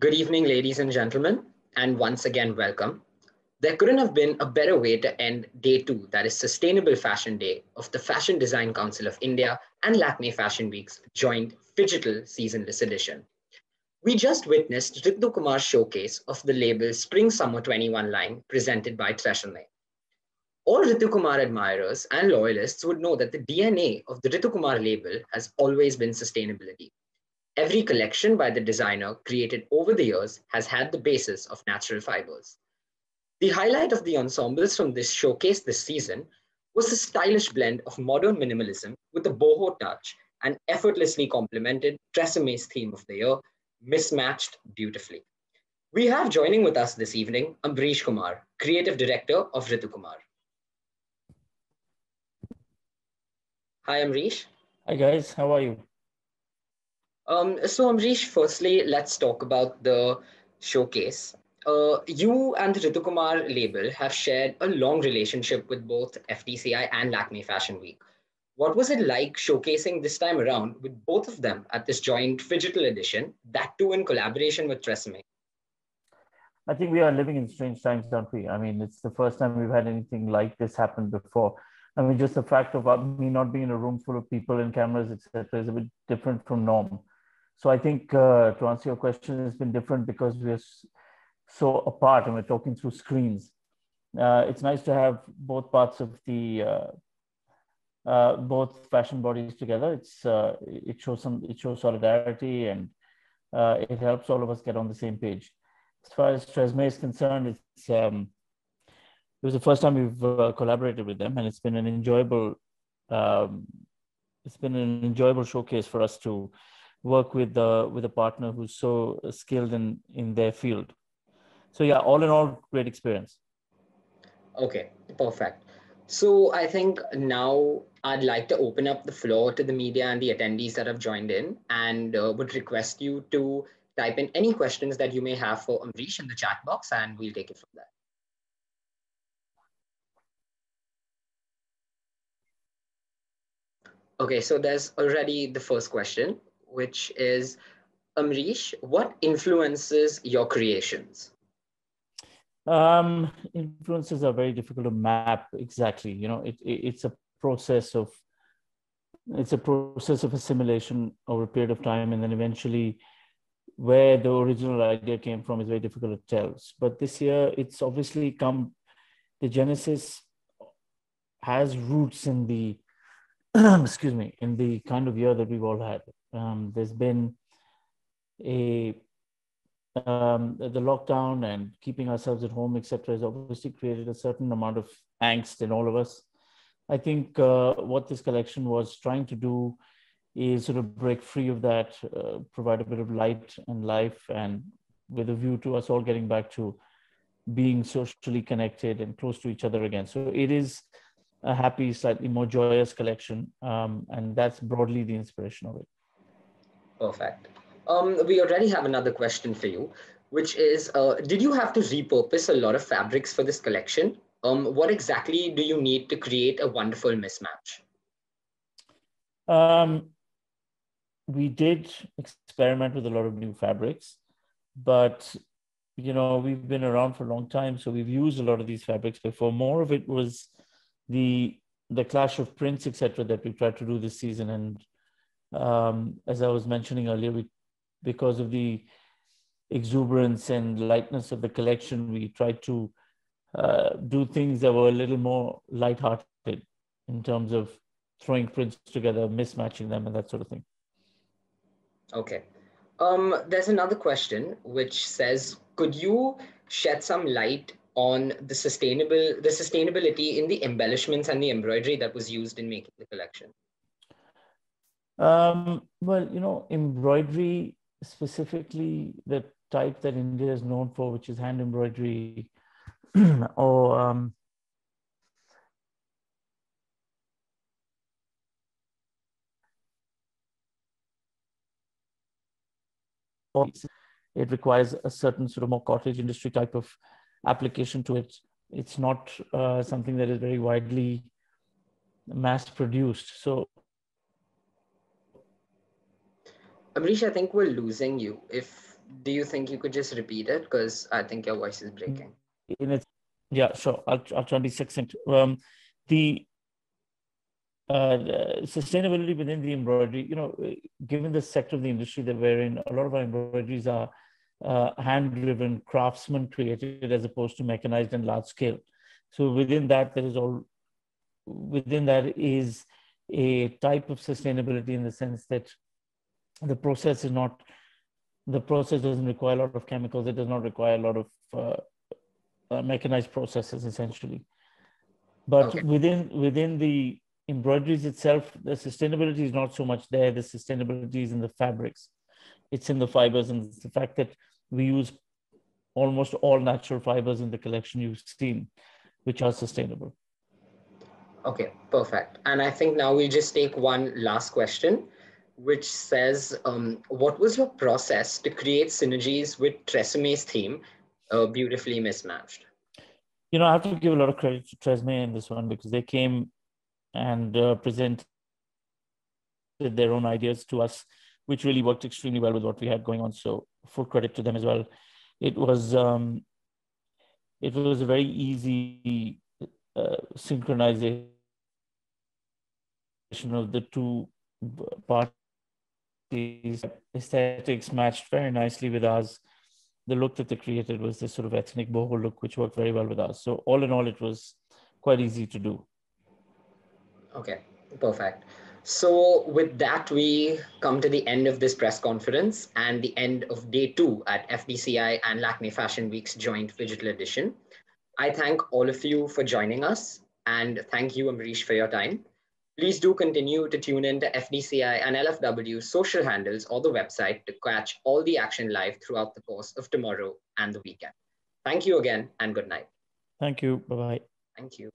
Good evening, ladies and gentlemen, and once again, welcome. There couldn't have been a better way to end day two, that is Sustainable Fashion Day, of the Fashion Design Council of India and Lakme Fashion Week's joint Digital Seasonless Edition. We just witnessed Ritu Kumar's showcase of the label Spring Summer 21 line presented by Tresemme. All Ritu Kumar admirers and loyalists would know that the DNA of the Ritu Kumar label has always been sustainability. Every collection by the designer created over the years has had the basis of natural fibers. The highlight of the ensembles from this showcase this season was the stylish blend of modern minimalism with a boho touch and effortlessly complemented Tresemme's theme of the year, mismatched beautifully. We have joining with us this evening Amrish Kumar, Creative Director of Ritu Kumar. Hi, Amrish. Hi, guys. How are you? So Amrish, firstly, let's talk about the showcase. You and the Ritu Kumar label have shared a long relationship with both FDCI and Lakme Fashion Week. What was it like showcasing this time around with both of them at this joint digital edition, that too in collaboration with Tresemme? I think we are living in strange times, don't we? I mean, it's the first time we've had anything like this happen before. I mean, just the fact of me not being in a room full of people and cameras, etc., is a bit different from norm. So I think to answer your question, it's been different because we're so apart and we're talking through screens. It's nice to have both parts of the both fashion bodies together. It shows solidarity, and it helps all of us get on the same page. As far as Tresemme is concerned, it was the first time we've collaborated with them, and it's been an enjoyable showcase for us to work with a partner who's so skilled in their field. So yeah, all in all, great experience. Okay, perfect. So I think now I'd like to open up the floor to the media and the attendees that have joined in, and would request you to type in any questions that you may have for Amrish in the chat box, and we'll take it from there. Okay, so there's already the first question, which is, Amrish, what influences your creations? Influences are very difficult to map exactly. You know, it's a process of assimilation over a period of time, and then eventually where the original idea came from is very difficult to tell. But this year, it's obviously the genesis has roots in the excuse me, in the kind of year that we've all had. There's been the lockdown and keeping ourselves at home, etc., has obviously created a certain amount of angst in all of us. I think what this collection was trying to do is sort of break free of that, provide a bit of light and life, and with a view to us all getting back to being socially connected and close to each other again. So it is a happy, slightly more joyous collection, and that's broadly the inspiration of it. Perfect. We already have another question for you, which is, did you have to repurpose a lot of fabrics for this collection? What exactly do you need to create a wonderful mismatch? We did experiment with a lot of new fabrics, but you know, we've been around for a long time, so we've used a lot of these fabrics before. More of it was the clash of prints, etc., that we tried to do this season. And as I was mentioning earlier, because of the exuberance and lightness of the collection, we tried to do things that were a little more lighthearted in terms of throwing prints together, mismatching them, and that sort of thing. Okay. There's another question which says, could you shed some light on the sustainability in the embellishments and the embroidery that was used in making the collection? Well, you know, embroidery, specifically the type that India is known for, which is hand embroidery, or it requires a certain sort of more cottage industry type of application to it. It's not something that is very widely mass produced. So, Amrish, I think we're losing you. If Do you think you could just repeat it? Because I think your voice is breaking. In its, yeah, sure. I'll try and be succinct. The sustainability within the embroidery, given the sector of the industry that we're in, a lot of our embroideries are hand-driven, craftsman created as opposed to mechanized and large scale. So within that is a type of sustainability in the sense that the process doesn't require a lot of chemicals. It does not require a lot of mechanized processes, essentially. But Okay. within the embroideries itself, the sustainability is not so much there. The sustainability is in the fabrics. It's in the fibers, and it's the fact that we use almost all natural fibers in the collection you've seen, which are sustainable. Okay, perfect. And I think now we'll just take one last question, which says, what was your process to create synergies with Tresemme's theme, beautifully mismatched? I have to give a lot of credit to Tresemme in this one, because they came and presented their own ideas to us, which really worked extremely well with what we had going on. So full credit to them as well. It was a very easy synchronization of the two parties. Aesthetics matched very nicely with ours. The look that they created was this sort of ethnic boho look, which worked very well with us. So all in all, it was quite easy to do. Okay, perfect. So with that, we come to the end of this press conference and the end of day 2 at FDCI and Lakme Fashion Week's joint digital edition. I thank all of you for joining us, and thank you, Amrish, for your time. Please do continue to tune in to FDCI and LFW's social handles or the website to catch all the action live throughout the course of tomorrow and the weekend. Thank you again, and good night. Thank you. Bye-bye. Thank you.